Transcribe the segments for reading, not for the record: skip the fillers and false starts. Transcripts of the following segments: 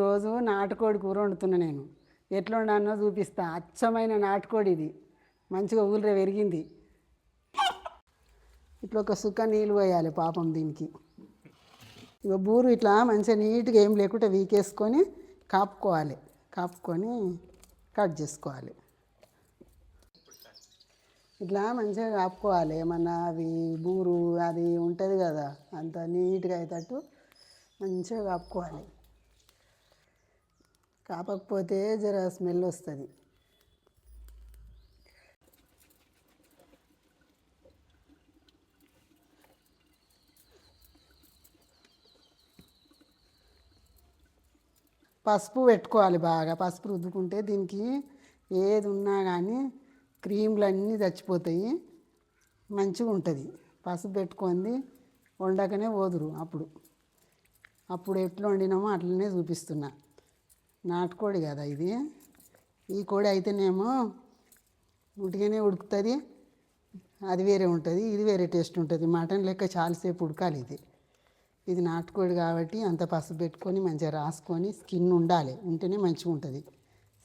రోజు నాటుకోడి కూర వండుతున్నా నేను. ఎట్లా వండానో చూపిస్తా. అచ్చమైన నాటుకోడి ఇది. మంచిగా ఊళ్ళో పెరిగింది. ఇట్లా ఒక సుక్క నీళ్ళు పోయాలి పాపం దీనికి. ఇక బూరు ఇట్లా మంచిగా నీట్గా ఏం లేకుండా వీకేసుకొని కాపుకోవాలి. కాపుకొని కట్ చేసుకోవాలి. ఇట్లా మంచిగా కాపుకోవాలి. ఏమన్నా అవి బూరు అది ఉంటుంది కదా, అంత నీట్గా అయ్యేటట్టు మంచిగా కాపుకోవాలి. కాపకపోతే జర స్మెల్ వస్తుంది. పసుపు పెట్టుకోవాలి. బాగా పసుపు రుద్దుకుంటే దీనికి ఏది ఉన్నా కానీ క్రీములు అన్నీ చచ్చిపోతాయి. మంచిగా ఉంటుంది. పసుపు పెట్టుకుంది వండకనే పోదురు. అప్పుడు ఎట్లా వండినామో అట్లనే చూపిస్తున్నా. నాటుకోడి కదా ఇది. ఈ కోడి అయితేనేమో ఉడిగానే ఉడుకుతుంది, అది వేరే ఉంటుంది, ఇది వేరే టేస్ట్ ఉంటుంది. మటన్ లెక్క చాలాసేపు ఉడకాలి. ఇది నాటుకోడి కాబట్టి అంత పసుపు పెట్టుకొని మంచిగా రాసుకొని, స్కిన్ ఉండాలి, ఉంటేనే మంచిగా ఉంటుంది.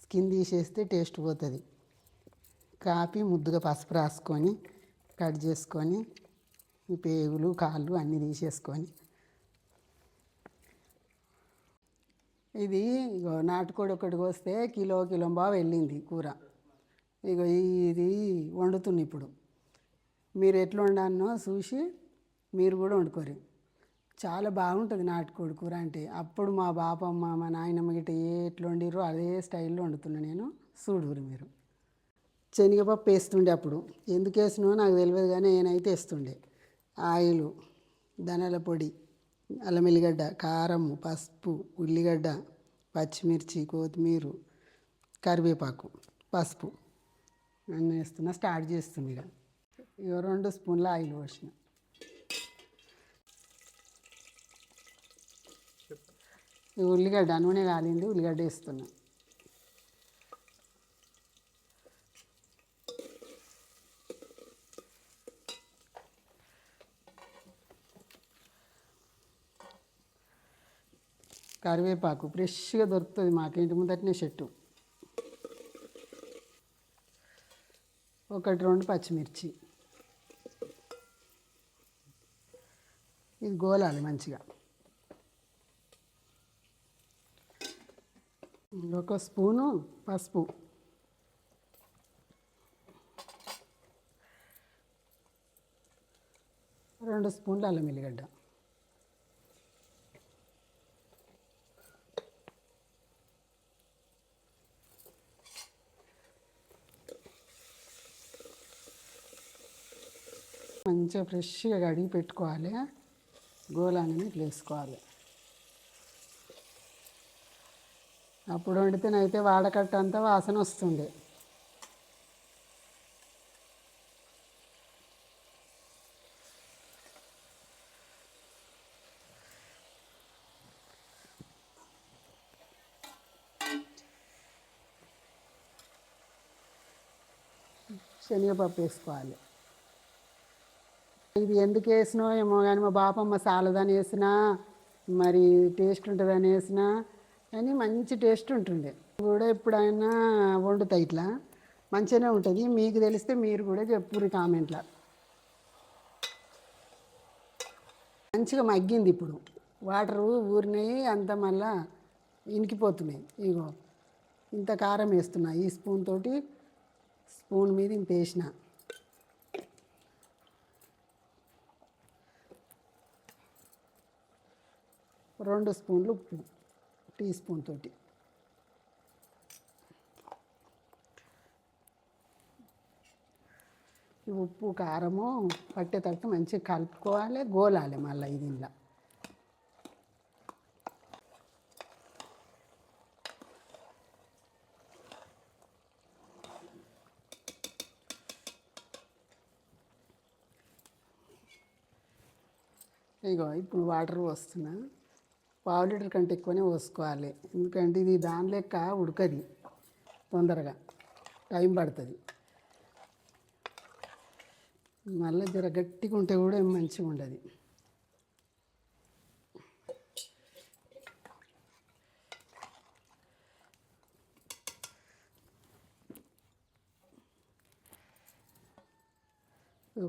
స్కిన్ తీసేస్తే టేస్ట్ పోతుంది. కాపి ముద్దుగా పసుపు రాసుకొని కట్ చేసుకొని ఈ పేగులు కాళ్ళు అన్నీ తీసేసుకొని, ఇది ఇగో నాటుకోడి ఒకటి కోస్తే కిలో బాగా వెళ్ళింది కూర. ఇగో ఇది వండుతున్నా ఇప్పుడు. మీరు ఎట్లా వండానో చూసి మీరు కూడా వండుకోరు. చాలా బాగుంటుంది నాటుకోడి కూర అంటే. అప్పుడు మా బాపమ్మ మా నాయనమ్మ గిట్ట ఎట్లా వండిరో అదే స్టైల్లో వండుతున్నా నేను. చూడురు మీరు. శనగపప్పు వేస్తుండే అప్పుడు. ఎందుకు వేసినో నాకు తెలియదు కానీ నేనైతే వేస్తుండే. ఆయిలు, ధనియాల పొడి, అల్లం ఎల్లిగడ్డ, కారం, పసుపు, ఉల్లిగడ్డ, పచ్చిమిర్చి, కొత్తిమీర, కరివేపాకు, పసుపు అన్నీ వేస్తున్నా. స్టార్ట్ చేస్తుంది. ఇక 2 స్పూన్ల ఆయిల్ పోసిన. ఈ ఉల్లిగడ్డ నూనె కాలింది, ఉల్లిగడ్డ వేస్తున్నా. కరివేపాకు ఫ్రెష్గా దొరుకుతుంది మాకు ఇంటి ముందటనే చెట్టు. 1-2 పచ్చిమిర్చి. ఇది గోలాలి మంచిగా. 1 స్పూను పసుపు, 2 స్పూన్ల అల్లం ఎల్లిగడ్డ, మంచిగా ఫ్రెష్గా కడిగి పెట్టుకోవాలి. గోలాన్ని ఇట్లా వేసుకోవాలి. అప్పుడు వండితేనైతే వాడకట్టు అంతా వాసన వస్తుంది. శనగపప్పు వేసుకోవాలి. ఇది ఎందుకు వేసినో ఏమో కానీ మా బాపమ్మ సాలదని వేసినా, మరి టేస్ట్ ఉంటుందని వేసినా కానీ మంచి టేస్ట్ ఉంటుండే. కూడా ఎప్పుడైనా వండుతా ఇట్లా మంచిగానే ఉంటుంది. మీకు తెలిస్తే మీరు కూడా చెప్పుర్రి కామెంట్లో. మంచిగా మగ్గింది. ఇప్పుడు వాటరు ఊరినాయి, అంత మళ్ళా ఇనికిపోతున్నాయి. ఇగో ఇంత కారం వేస్తున్నా. ఈ స్పూన్ తోటి స్పూన్ మీద ఇంత వేసిన. 2 స్పూన్లు ఉప్పు, టీ స్పూన్ తోటి. ఈ ఉప్పు కారము పట్టేటట్టు మంచిగా కలుపుకోవాలి, గోలాలి. మళ్ళీ ఇది ఇలా ఇగో ఇప్పుడు వాటర్ పోస్తున్నా. 1/2 లీటర్ కంటే ఎక్కువనే పోసుకోవాలి. ఎందుకంటే ఇది దాని లెక్క ఉడకది, తొందరగా టైం పడుతుంది. మళ్ళీ జర గట్టిగా ఉంటే కూడా ఏం మంచిగా ఉండదు.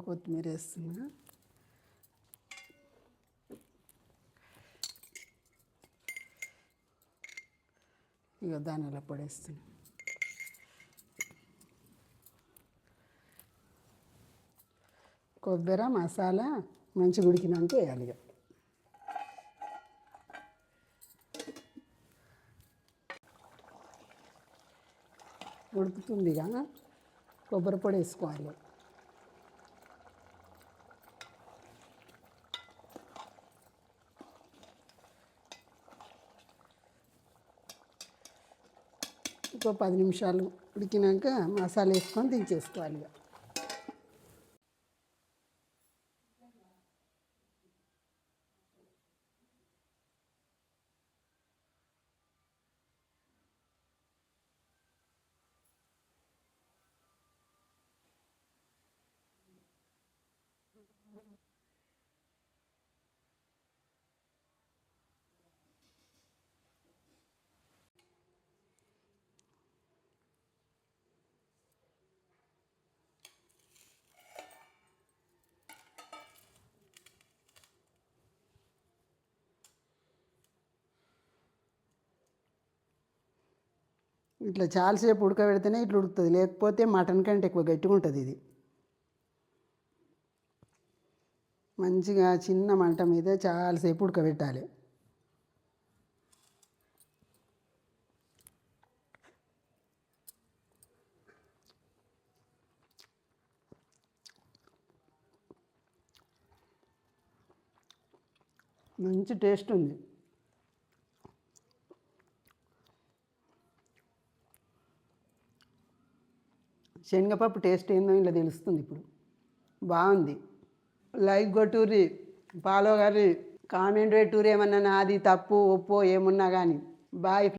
కొత్తిమీర వేస్తున్నా. ఇక ధనియాల పొడి వేస్తున్నా. కొబ్బరి మసాలా మంచిగా ఉడికినాక వేయాలి. ఇక ఉడుకుతుంది. ఇక కొబ్బరి పొడి వేసుకోవాలి. ఇంకో 10 నిమిషాలు ఉడికినాక మసాలా వేసుకొని దించేసుకోవాలి. ఇట్లా చాలాసేపు ఉడకబెడితేనే ఇట్లా ఉడుకుతుంది, లేకపోతే మటన్ కంటే ఎక్కువ గట్టిగా ఉంటుంది. ఇది మంచిగా చిన్న మంట మీద చాలాసేపు ఉడకబెట్టాలి. మంచి టేస్ట్ ఉంది. శనగపప్పు టేస్ట్ ఏందో ఇలా తెలుస్తుంది ఇప్పుడు. బాగుంది. లైక్ కొట్టుర్రి, ఫాలో కర్రి, కామెంట్ పెట్టుర్రి. ఏమన్నా నాది తప్పు ఒప్పో ఏమున్నా కానీ. బాయ్.